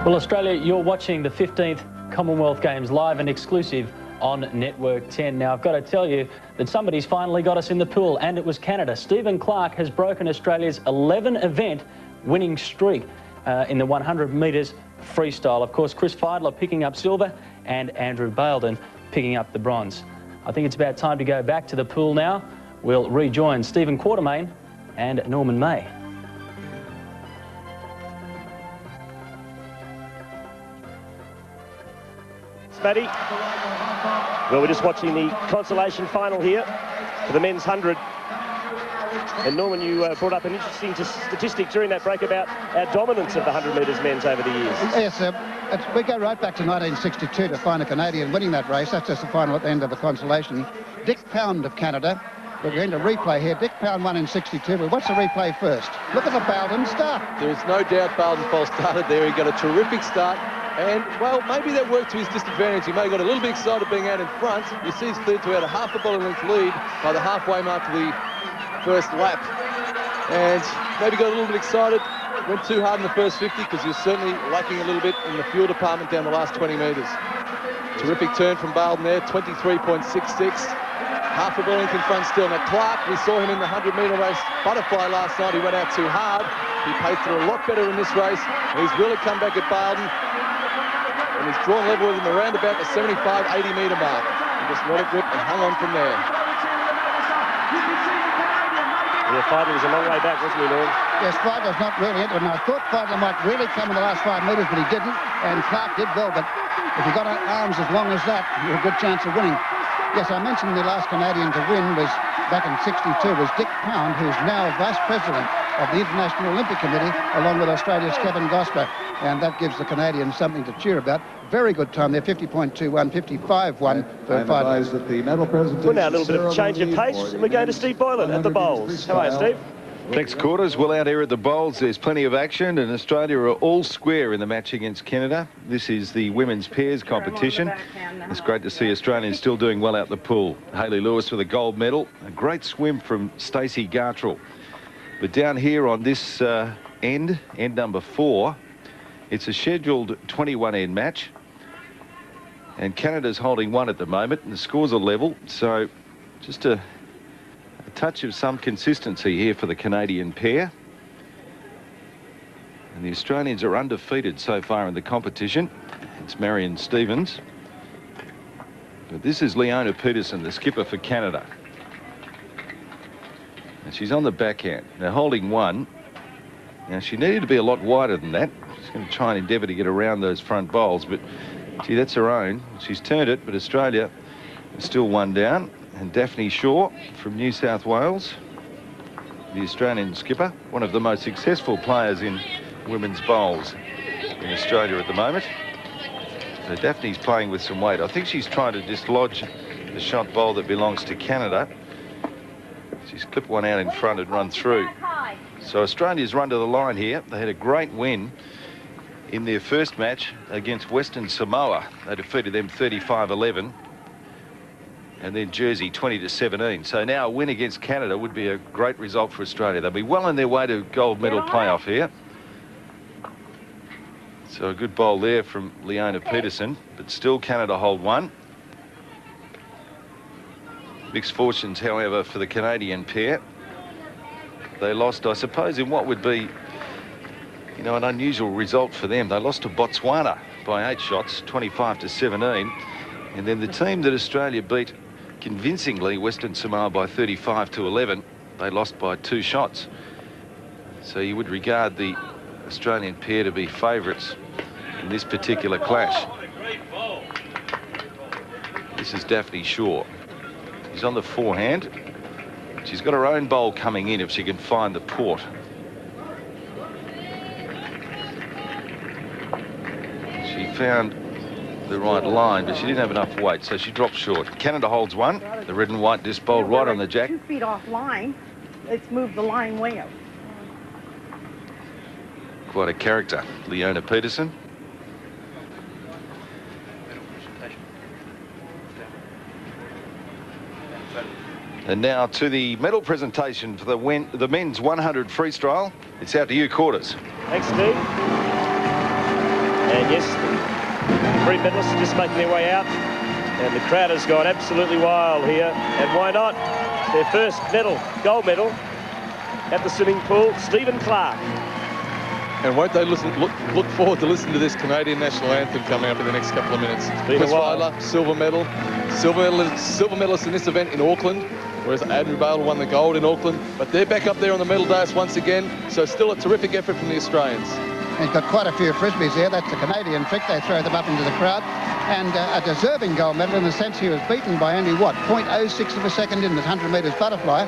Well, Australia, you're watching the 15th Commonwealth Games live and exclusive on Network 10. Now, I've got to tell you that somebody's finally got us in the pool, and it was Canada. Stephen Clark has broken Australia's 11-event winning streak in the 100 metres freestyle. Of course, Chris Feidler picking up silver and Andrew Baildon picking up the bronze. I think it's about time to go back to the pool now. We'll rejoin Stephen Quartermain and Norman May. Matty. Well, we're just watching the consolation final here for the men's 100. And Norman, you brought up an interesting statistic during that break about our dominance of the 100 metres men's over the years. Yes, we go right back to 1962 to find a Canadian winning that race. That's just the final at the end of the consolation. Dick Pound of Canada. We're going to replay here. Dick Pound won in 62, but what's the replay first? Look at the Baildon start. There is no doubt Baildon false started there. He got a terrific start. And, well, maybe that worked to his disadvantage. He may have got a little bit excited being out in front. You see he's cleared to out a half a ball length lead by the halfway mark to the first lap. And maybe got a little bit excited. Went too hard in the first 50 because he was certainly lacking a little bit in the fuel department down the last 20 metres. Terrific turn from Baildon there, 23.66. Half a ball length in front still. Now Clark, we saw him in the 100-metre race butterfly last night. He went out too hard. He paced it a lot better in this race. He's really come back at Baildon. And he's drawn level with him around about the 75-80 metre mark. And just let it rip and hung on from there. Yeah, Feidler was a long way back, wasn't he, Norm? Yes, Feidler's not really into it. And I thought Feidler might really come in the last 5 metres, but he didn't. And Clark did well, but if you got arms as long as that, you're a good chance of winning. Yes, I mentioned the last Canadian to win was back in 62 was Dick Pound, who's now Vice President of the International Olympic Committee, along with Australia's Kevin Gosper. And that gives the Canadians something to cheer about. Very good time there, 50.21, 55.1 for Feidler. Well, now a little bit of change of pace, and we're going to Steve Boylan at the bowls. How are you, Steve? Thanks, Quarters. Well, out here at the bowls, there's plenty of action, and Australia are all square in the match against Canada. This is the women's pairs competition. It's great to see Australians still doing well out the pool. Hayley Lewis with a gold medal. A great swim from Stacey Gartrell. But down here on this end number 4, it's a scheduled 21-end match. And Canada's holding 1 at the moment, and the scores are level. So just a touch of some consistency here for the Canadian pair. And the Australians are undefeated so far in the competition. It's Marion Stevens. But this is Leona Peterson, the skipper for Canada. And she's on the backhand. They're holding 1. Now, she needed to be a lot wider than that. She's going to try and endeavour to get around those front bowls, but gee, that's her own. She's turned it, but Australia is still 1 down. And Daphne Shaw from New South Wales, the Australian skipper, one of the most successful players in women's bowls in Australia at the moment. So Daphne's playing with some weight. I think she's trying to dislodge the shot bowl that belongs to Canada. She's clipped one out in front and run through. So Australia's run to the line here. They had a great win in their first match against Western Samoa. They defeated them 35-11. And then Jersey 20-17. So now a win against Canada would be a great result for Australia. They'll be well on their way to gold medal playoff here. So a good bowl there from Leona Peterson, but still Canada hold 1. Mixed fortunes, however, for the Canadian pair. They lost, I suppose, in what would be, you know, an unusual result for them. They lost to Botswana by 8 shots, 25-17. And then the team that Australia beat convincingly, Western Samoa, by 35-11, they lost by 2 shots. So you would regard the Australian pair to be favourites in this particular clash. This is Daphne Shaw. She's on the forehand. She's got her own bowl coming in if she can find the port. She found the right line, but she didn't have enough weight, so she dropped short. Canada holds 1. The red and white disc bowled right on the jack. 2 feet off line. It's moved the line way out. Quite a character, Leona Peterson. And now to the medal presentation for the men's 100 freestyle. It's out to you, Quarters. Thanks, Steve. And yes, the three medalists are just making their way out. And the crowd has gone absolutely wild here. And why not? Their first medal, gold medal, at the swimming pool, Stephen Clark. And won't they look forward to listening to this Canadian national anthem coming up in the next couple of minutes. been a while. Fiedler, silver medalist in this event in Auckland, whereas Andrew Bale won the gold in Auckland. But they're back up there on the medal dais once again, so still a terrific effort from the Australians. He's got quite a few frisbees there. That's the Canadian trick. They throw them up into the crowd. And a deserving gold medal in the sense he was beaten by only, what, 0.06 of a second in the 100 metres butterfly.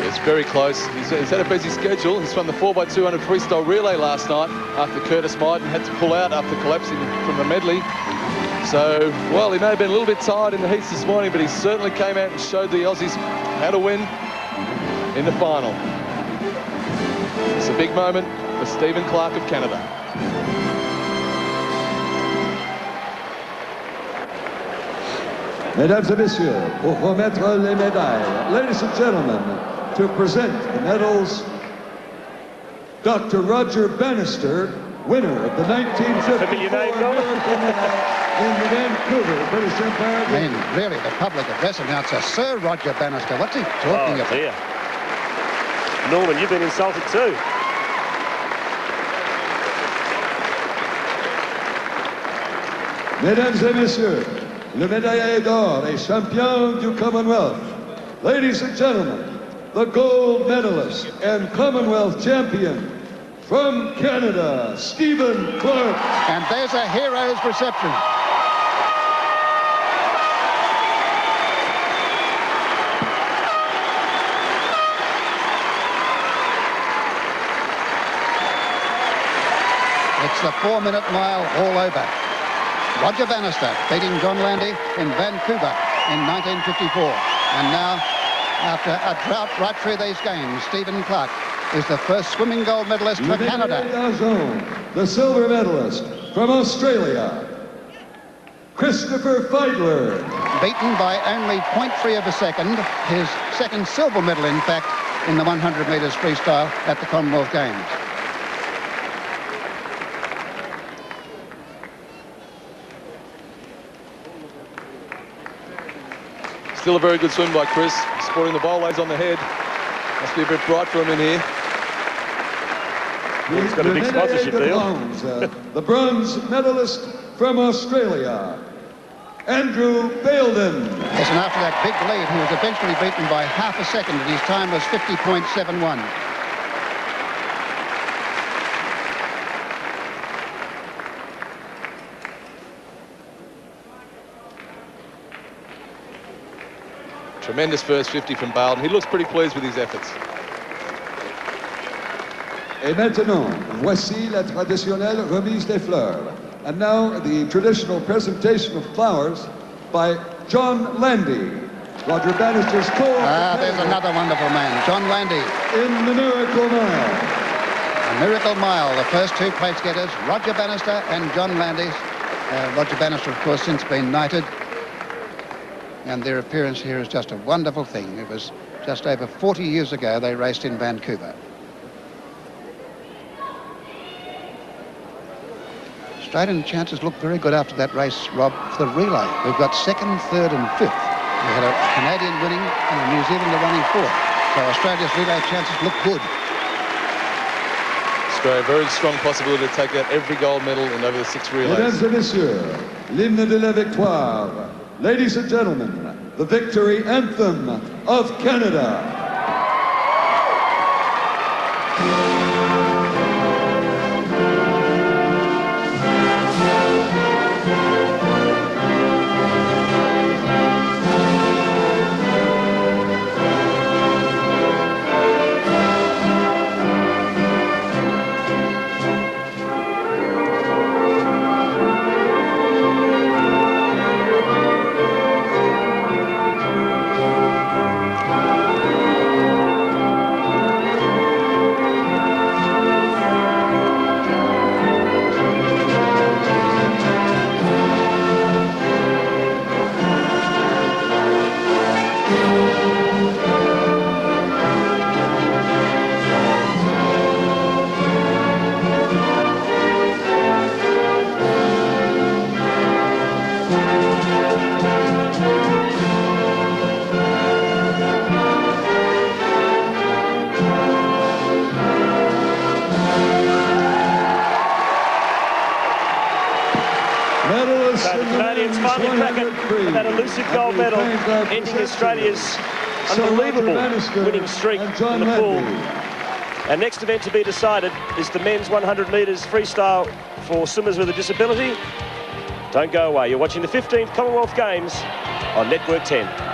It's very close. He's had a busy schedule. He's won the 4x200 freestyle relay last night after Curtis Myden had to pull out after collapsing from the medley. So, well, he may have been a little bit tired in the heats this morning, but he certainly came out and showed the Aussies how to win in the final. It's a big moment for Stephen Clark of Canada. Mesdames et messieurs, pour remettre les médailles, ladies and gentlemen, to present the medals, Dr. Roger Bannister, winner of the 1954 Familiar name, American in Vancouver, British Empire. I mean, really, the public address announcer, Sir Roger Bannister. What's he talking about? Dear. Norman, you've been insulted too. Mesdames et messieurs, le médaillé d'or et champion du Commonwealth. Ladies and gentlemen, the gold medalist and Commonwealth champion from Canada, Stephen Clark. And there's a hero's reception. It's the 4-minute mile all over. Roger Bannister beating John Landy in Vancouver in 1954. And now, after a drought right through these games, Stephen Clark is the first swimming gold medalist for Canada. The silver medalist from Australia, Christopher Fiedler. Beaten by only 0.3 of a second, his second silver medal, in fact, in the 100 metres freestyle at the Commonwealth Games. Still a very good swim by Chris, sporting the bowlays on the head. Must be a bit bright for him in here. He's got a big sponsorship deal. The bronze medalist from Australia, Andrew Bailden. Yes, and after that big lead, he was eventually beaten by half a second, and his time was 50.71. Tremendous first 50 from Bailden. He looks pretty pleased with his efforts. Et maintenant, voici la traditionnelle remise des fleurs. And now the traditional presentation of flowers by John Landy, Roger Bannister's There's another wonderful man, John Landy. in the Miracle Mile. A Miracle Mile, the first two place getters, Roger Bannister and John Landy. Roger Bannister, of course, since been knighted. And their appearance here is just a wonderful thing. It was just over 40 years ago they raced in Vancouver. Australian chances looked very good after that race, Rob, for the relay. We've got second, third and fifth. We had a Canadian winning and a New Zealander running fourth. So Australia's relay chances look good. Australia, very strong possibility to take out every gold medal in over the 6 relays. Mesdames et messieurs, l'hymne de la victoire. Ladies and gentlemen, the victory anthem of Canada. Canadians finally crack it with that elusive gold medal, ending Australia's unbelievable winning streak in the pool. Our next event to be decided is the men's 100 metres freestyle for swimmers with a disability. Don't go away. You're watching the 15th Commonwealth Games on Network 10.